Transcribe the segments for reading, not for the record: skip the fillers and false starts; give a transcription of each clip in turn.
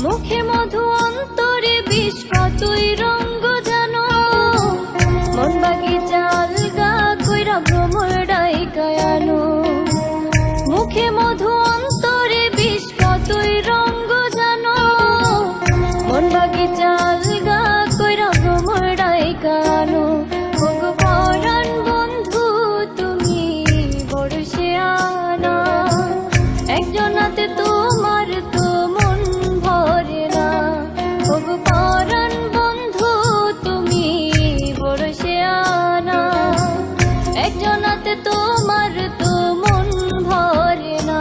মুখে মধু অন্তরে বিষ কতই রঙ্গ জানো মন বাগিচা আলগা কইরা ভ্রমর ডাইকায়ানো মুখে মধু অন্তরে বিষ কতই রঙ্গ জানো মন বাগিচা আলগা কইরা ভ্রমর ডাইকানো ওগো পরাণ বন্ধু তুমি বড় শেয়ানা একজনাতে তোমার তো মন ভরে না ওগো পরাণ বন্ধু তুমি বড় শেয়ানা একজনাতে তোমার তো মন ভরে না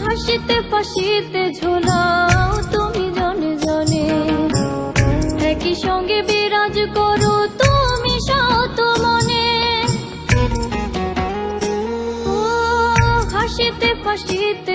হাসিতে ফাঁসিতে ঝোলাও তুমি জনে জনে একই সঙ্গে বিরাজ করো তুমি শত মনে হাসিতে ফাঁসিতে